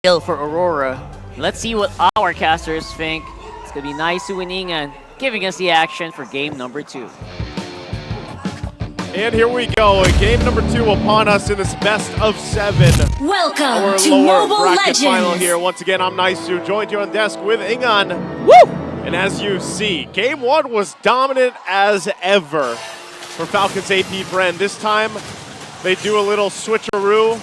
kill for Aurora. Let's see what our casters think. It's going to be Naisu winning and giving us the action for game number 2. And here we go, game number 2 upon us in this best of 7. Welcome our to lower Mobile bracket Legends. final here. Once again, I'm Naisu, joined here on desk with Ingan. Woo! And as you see, game 1 was dominant as ever for Falcons AP.BREN. This time, they do a little switcheroo.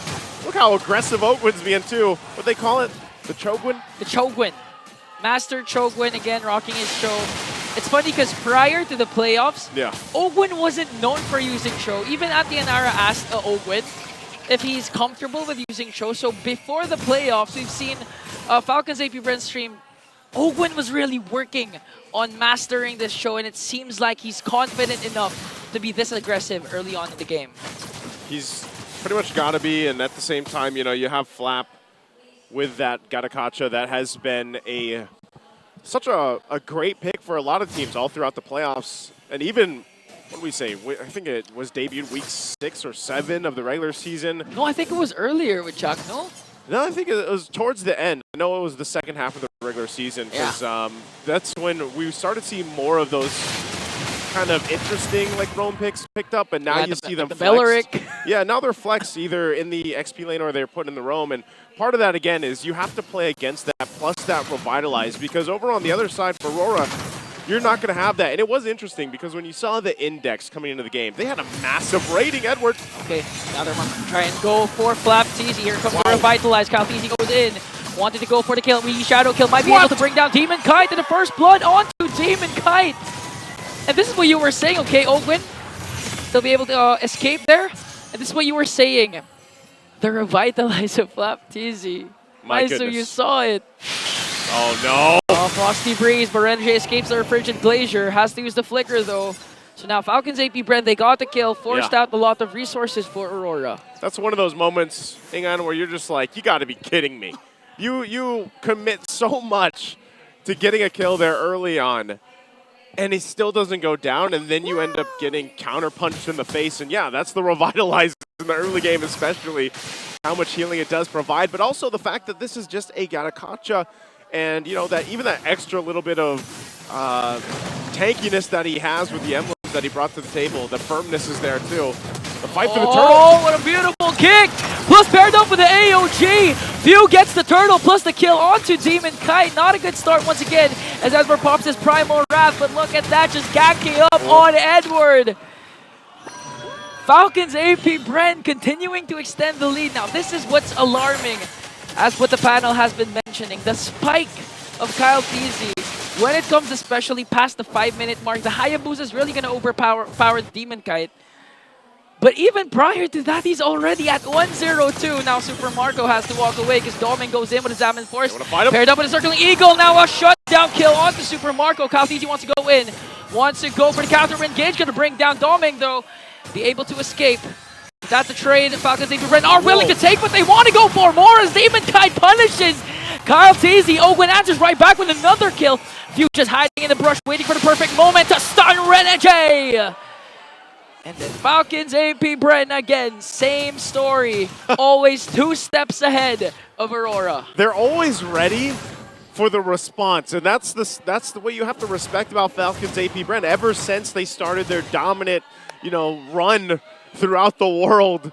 Look how aggressive Oakwin's being too. What they call it? The Chogwin? The Chogwin. Master Chogwin again rocking his show. It's funny because prior to the playoffs, Ogwin wasn't known for using Cho. Even at the Anara asked Ogwin if he's comfortable with using Cho. So before the playoffs, we've seen Falcons AP.BREN stream. Ogwin was really working on mastering this show, and it seems like he's confident enough to be this aggressive early on in the game. He's pretty much got to be, and at the same time, you know, you have Flap with that Gatakacha that has been such a great pick for a lot of teams all throughout the playoffs. And even, what do we say, I think it was debuted week 6 or 7 of the regular season. No, I think it was earlier with Chuck, no? No, I think it was towards the end. I know it was the second half of the regular season because that's when we started seeing more of those kind of interesting like roam picks picked up, and now you see them flexed. Yeah, now they're flexed either in the XP lane or they're put in the roam, and part of that again is you have to play against that plus that revitalize, because over on the other side for Aurora, you're not going to have that. And it was interesting because when you saw the index coming into the game, they had a massive rating, Edward. Okay, now they're going to try and go for Flap Teasy. Here comes the revitalize. Kyle Teasy goes in. Wanted to go for the kill. We Shadow Kill might be able to bring down Demon Kite, and the first blood onto Demon Kite. And this is what you were saying, okay, Ogwin? They'll be able to escape there. And this is what you were saying. The revitalize of Flap Teasy. My So goodness. you saw it. Oh no! Oh, Frosty Breeze, but RNJ escapes their Frigid Glacier. Has to use the Flicker though. So now Falcons AP.BREN, they got the kill, forced out a lot of resources for Aurora. That's one of those moments, hang on, where you're just like, you got to be kidding me. You commit so much to getting a kill there early on, and he still doesn't go down, and then you end up getting counter-punched in the face. And yeah, that's the revitalize in the early game, especially how much healing it does provide, but also the fact that this is just a Gatakacha, and you know, that even that extra little bit of tankiness that he has with the emblems that he brought to the table, the firmness is there too. The fight for the turtle. Oh, what a beautiful kick! Plus paired up with the AOG. Few gets the turtle plus the kill onto Demon Kite. Not a good start once again as Edward pops his Primal Wrath, but look at that, just ganking up on Edward. Falcons AP.BREN continuing to extend the lead. Now this is what's alarming, as what the panel has been mentioning. The spike of Kyle Teasy, when it comes especially past the 5-minute mark, the Hayabusa is really going to overpower Demon Kite. But even prior to that, he's already at 1-0-2. Now Super Marco has to walk away because Domin goes in with his Examine Force. Paired up with a Circling Eagle. Now a shutdown kill onto Super Marco. Kyle Teasy wants to go in. Wants to go for the counter engage. Going to bring down Doming though. Be able to escape. That's a trade Falcons AP.BREN are willing to take, but they want to go for more as Demon Kite punishes Kyle Teasy. Ogwin answers right back with another kill. Few just hiding in the brush, waiting for the perfect moment to stun RNJ. And then Falcons AP.BREN again, same story. Always 2 steps ahead of Aurora. They're always ready for the response, and that's the way you have to respect about Falcons AP.BREN. Ever since they started their dominant, you know, run throughout the world,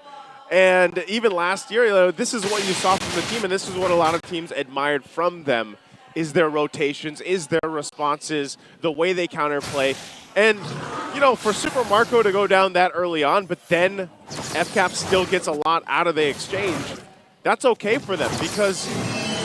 and even last year, you know, this is what you saw from the team, and this is what a lot of teams admired from them, is their rotations, is their responses, the way they counterplay. And, you know, for Super Marco to go down that early on, but then FCAP still gets a lot out of the exchange, that's okay for them, because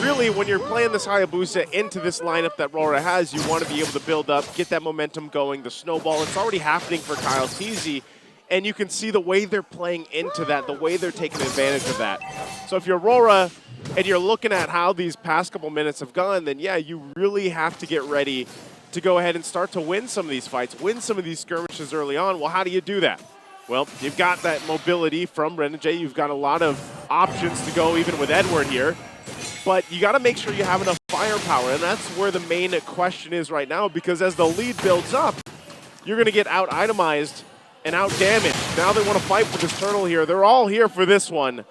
really when you're playing this Hayabusa into this lineup that RORA has, you want to be able to build up, get that momentum going, the snowball. It's already happening for Kyle Teasy, and you can see the way they're playing into that, the way they're taking advantage of that. So if you're RORA and you're looking at how these past couple minutes have gone, then yeah, you really have to get ready to go ahead and start to win some of these fights, win some of these skirmishes early on. Well, how do you do that? Well, you've got that mobility from RNJ. You've got a lot of options to go even with Edward here. But you got to make sure you have enough firepower, and that's where the main question is right now, because as the lead builds up, you're going to get out-itemized and out-damaged. Now they want to fight for this turtle here. They're all here for this one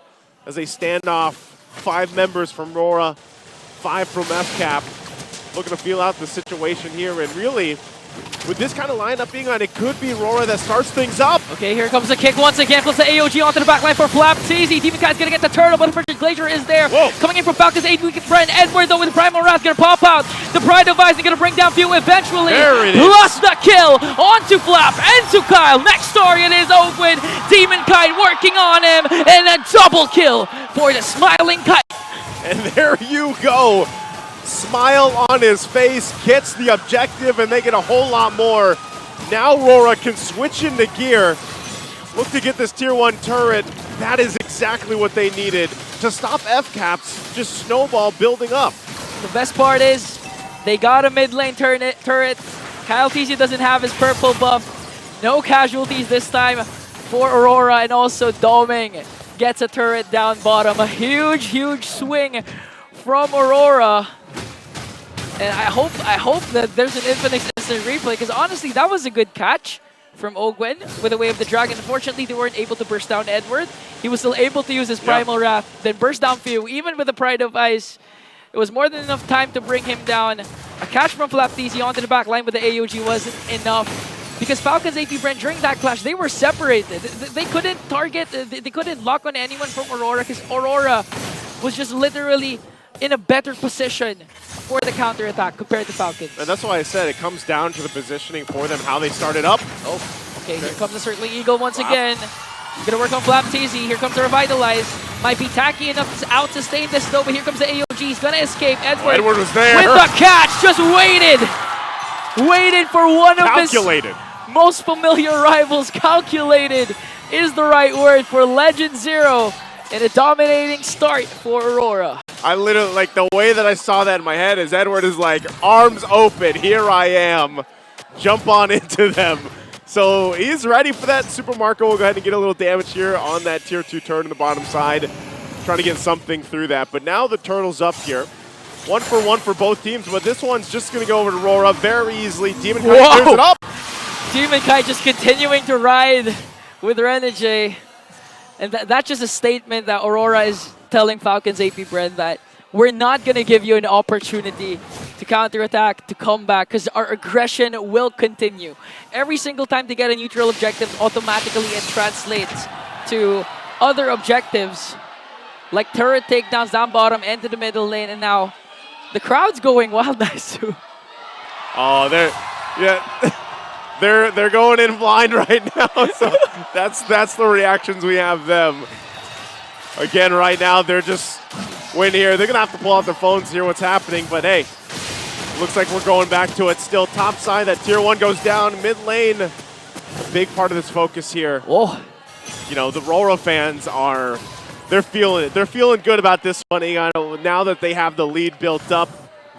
as they stand off 5 members from RORA, 5 from FCAP, looking to feel out the situation here. And really, with this kind of lineup being on, it could be RORA that starts things up. Okay, here comes the kick once again. Flips the AOG onto the backline for FLAP.TZ. Demon Kai's gonna get the turtle, but Frigid Glacier is there. Whoa. Coming in from Falcon's AP.BREN. Edward, though, with the Primal Wrath, gonna pop out. The Pride of Ice is gonna bring down Few eventually. There it is. Plus the kill onto Flap and to Kyle. Next target is Oakwood. Demon Kai working on him, and a double kill for the Smiling Kite. And there you go. Smile on his face, gets the objective, and they get a whole lot more. Now RORA can switch into gear. Look to get this tier 1 turret. That is exactly what they needed to stop FCAP's just snowball building up. The best part is they got a mid lane turret. Kyle TZ doesn't have his purple buff. No casualties this time for Aurora, and also Doming gets a turret down bottom. A huge, huge swing from Aurora. And I hope that there's an infinite instant replay, because honestly, that was a good catch from Ogwen with the Way of the Dragon. Unfortunately, they weren't able to burst down Edward. He was still able to use his Primal Wrath, then burst down Few. Even with the Pride of Ice, it was more than enough time to bring him down. A catch from FLAP.TZ onto the back line with the AOG wasn't enough, because Falcon's AP.BREN, during that clash, they were separated. They couldn't target, they couldn't lock on anyone from Aurora, because Aurora was just literally in a better position for the counterattack compared to Falcons. And that's why I said it comes down to the positioning for them, how they started up. Oh, okay, here comes the Circling Eagle once again. Gonna work on FLAP.TZ. Here comes the Revitalize. Might be tacky enough to out-sustain this though, but here comes the AOG. He's gonna escape. Edward was there. With the catch, just waited for one of his most familiar rivals. Calculated is the right word for Legend Zero, and a dominating start for Aurora. I literally, like, the way that I saw that in my head is Edward is like, arms open, here I am. Jump on into them. So he's ready for that. Super Marco will go ahead and get a little damage here on that tier 2 turret on the bottom side. Trying to get something through that. But now the turtle's up here. 1-for-1 for both teams, but this one's just going to go over to RORA very easily. Demon Kai clears it up. Demon Kai just continuing to ride with Renegade. And that's just a statement that Aurora is telling Falcon's AP.BREN that we're not going to give you an opportunity to counterattack, to come back, because our aggression will continue. Every single time they get a neutral objective, automatically it translates to other objectives, like turret takedowns down bottom, into the middle lane, and now the crowd's going wild, nice too. Oh, they're going in blind right now, so that's the reactions we have them. Again, right now, they're just win here. They're going to have to pull out their phones to hear what's happening, but hey, looks like we're going back to it. Still top side, that tier 1 goes down. Mid lane, a big part of this focus here. Whoa. You know, the RORA fans they're feeling it. They're feeling good about this one. Now that they have the lead built up,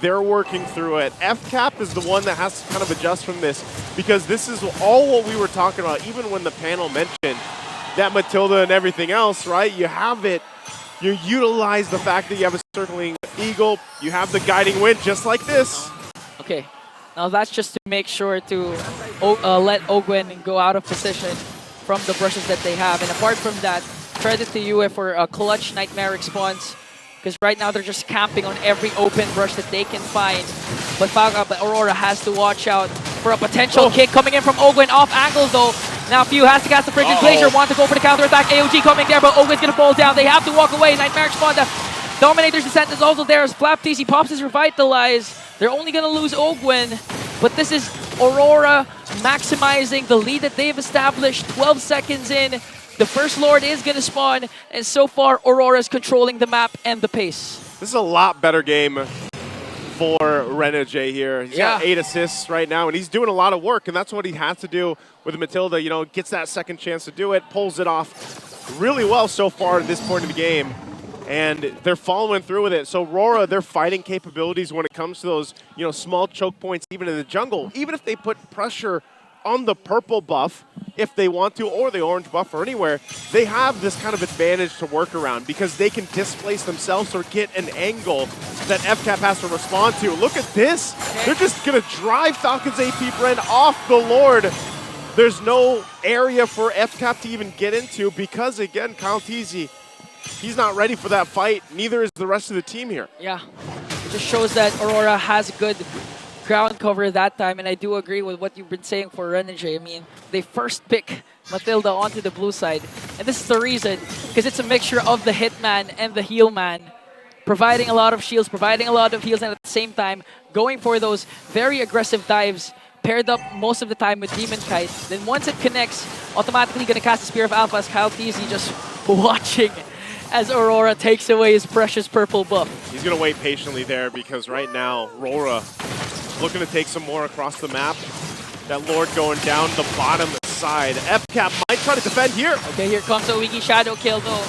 they're working through it. FCAP is the one that has to kind of adjust from this, because this is all what we were talking about, even when the panel mentioned that Matilda and everything else, right? You have it. You utilize the fact that you have a Circling Eagle. You have the Guiding Wind just like this. Okay, now that's just to make sure to let Ogwen go out of position from the brushes that they have. And apart from that, credit to you for a clutch Nightmare response, because right now they're just camping on every open brush that they can find. But Aurora has to watch out for a potential kick coming in from Ogwen off angle though. Now Few has to cast the Frigid Glacier, want to go for the counterattack. AOG coming there, but Ogwen's gonna fall down. They have to walk away. Nightmare spawn. The Dominator's Descent is also there as FLAP.TZ pops his Revitalize. They're only gonna lose Ogwen, but this is Aurora maximizing the lead that they've established. 12 seconds in. The First Lord is going to spawn, and so far, Aurora is controlling the map and the pace. This is a lot better game for Renegade here. He's got 8 assists right now, and he's doing a lot of work, and that's what he has to do with Matilda. You know, gets that second chance to do it, pulls it off really well so far at this point of the game, and they're following through with it. So RORA, their fighting capabilities when it comes to those, you know, small choke points, even in the jungle, even if they put pressure on the purple buff, if they want to, or the orange buff, or anywhere, they have this kind of advantage to work around because they can displace themselves or get an angle that FCAP has to respond to. Look at this. They're just going to drive Falcon's AP.BREN off the Lord. There's no area for FCAP to even get into because, again, Kyle TZ he's not ready for that fight. Neither is the rest of the team here. Yeah, it just shows that Aurora has good ground cover that time, and I do agree with what you've been saying for Renegade. I mean, they first pick Matilda onto the blue side, and this is the reason, because it's a mixture of the hitman and the heal man, providing a lot of shields, providing a lot of heals, and at the same time, going for those very aggressive dives, paired up most of the time with Demon Kite. Then once it connects, automatically gonna cast the Spear of Alpha as Kyle TZ just watching as Aurora takes away his precious purple buff. He's gonna wait patiently there because right now, RORA looking to take some more across the map. That Lord going down the bottom side. FCAP might try to defend here. Okay, here comes a Wiki Shadow kill though.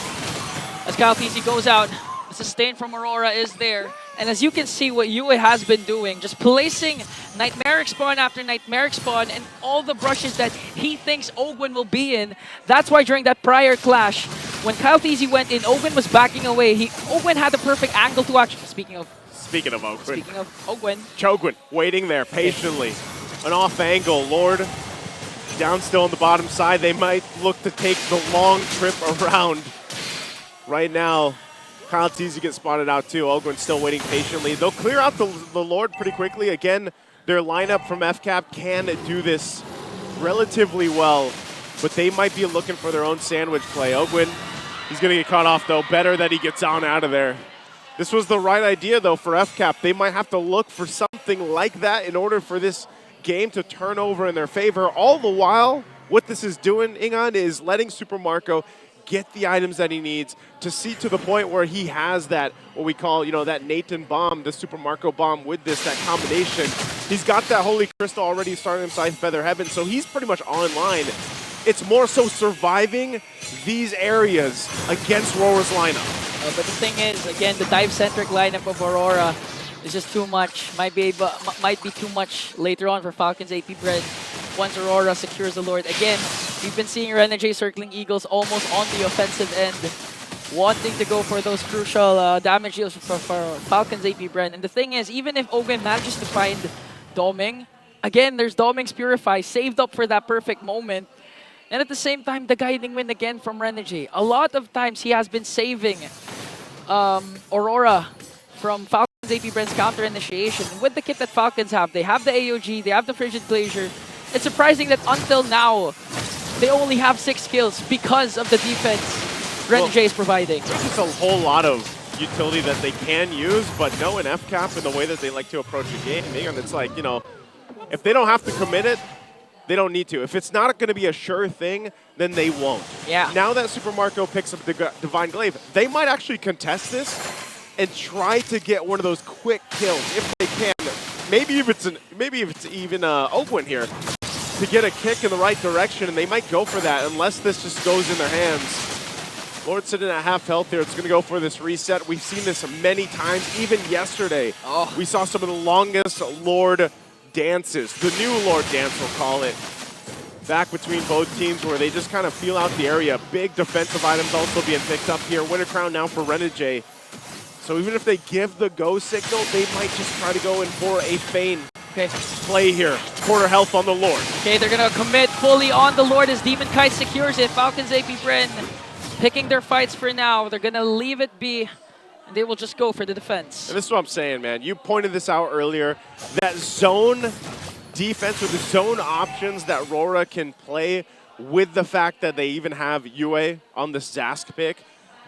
As Kyle TZ goes out, the sustain from Aurora is there. And as you can see what Yue has been doing, just placing Nightmaric Spawn after Nightmaric Spawn and all the brushes that he thinks Ogwen will be in. That's why during that prior clash, when Kyle TZ went in, Ogwen was backing away. Ogwen had the perfect angle to actually, Speaking of Ogwen. Chogwin waiting there patiently. An off angle. Lord down still on the bottom side. They might look to take the long trip around. Right now, Kyle TZ gets spotted out too. Ogwen still waiting patiently. They'll clear out the Lord pretty quickly. Again, their lineup from FCAP can do this relatively well, but they might be looking for their own sandwich play. Ogwen, he's going to get caught off though. Better that he gets on out of there. This was the right idea though for FCAP. They might have to look for something like that in order for this game to turn over in their favor. All the while, what this is doing, Ingan, is letting Super Marco get the items that he needs to see to the point where he has that, what we call, that Nathan bomb, the Super Marco bomb with that combination. He's got that Holy Crystal already starting inside Feather Heaven, so he's pretty much online. It's more so surviving these areas against RORA's lineup. But the thing is, again, the dive-centric lineup of Aurora is just too much. Might be too much later on for Falcons AP.BREN once Aurora secures the Lord. Again, we've been seeing Renegade circling Eagles almost on the offensive end, wanting to go for those crucial damage deals for Falcons AP.BREN. And the thing is, even if Ogwen manages to find Doming, again, there's Doming's Purify saved up for that perfect moment. And at the same time, the guiding wind again from Renegade. A lot of times he has been saving Aurora from Falcons AP.BREN's counter initiation. And with the kit that Falcons have, they have the AOG, they have the Frigid Glacier. It's surprising that until now, they only have 6 kills because of the defense Renegade is providing. There's just a whole lot of utility that they can use, but knowing FCAP and the way that they like to approach a game, and it's like, if they don't have to commit it, they don't need to. If it's not going to be a sure thing, then they won't. Yeah. Now that Super Marco picks up the Divine Glaive, they might actually contest this and try to get one of those quick kills if they can. Maybe if it's even Ogwen here to get a kick in the right direction, and they might go for that unless this just goes in their hands. Lord sitting at half health here. It's going to go for this reset. We've seen this many times. Even yesterday, we saw some of the longest Lord dances, the new Lord dance, we'll call it, back between both teams where they just kind of feel out the area. Big defensive items also being picked up here. Winter Crown now for Renegade. So even if they give the go signal, they might just try to go in for a feign play here. Quarter health on the Lord. Okay, they're going to commit fully on the Lord as Demon Kite secures it. Falcons AP.BREN picking their fights for now. They're going to leave it be. They will just go for the defense. And this is what I'm saying, man. You pointed this out earlier. That zone defense or the zone options that RORA can play with the fact that they even have Yue on the Zask pick.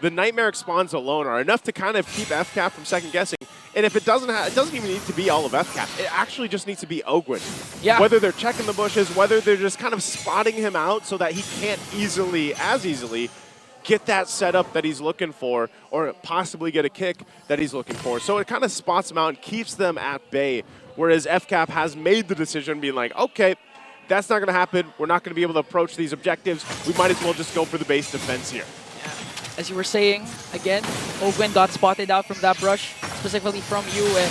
The Nightmaric Spawns alone are enough to kind of keep FCAP from second guessing. And if it doesn't even need to be all of FCAP. It actually just needs to be Ogwen. Yeah. Whether they're checking the bushes, whether they're just kind of spotting him out so that he can't as easily get that setup that he's looking for, or possibly get a kick that he's looking for. So it kind of spots them out and keeps them at bay, whereas FCAP has made the decision being like, okay, that's not going to happen. We're not going to be able to approach these objectives. We might as well just go for the base defense here. Yeah. As you were saying, again, Ogwen got spotted out from that brush, specifically from Yue.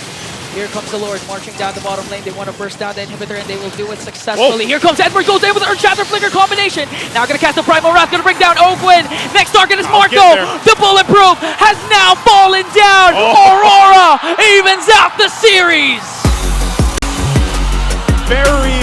Here comes the Lord marching down the bottom lane. They want to burst down the inhibitor, and they will do it successfully. Whoa. Here comes Edward, goes in with the Earth Shatter Flicker combination. Now going to cast the Primal Wrath, going to bring down Ogwen. Next target is Marco. The Bulletproof has now fallen down. Aurora evens out the series. Very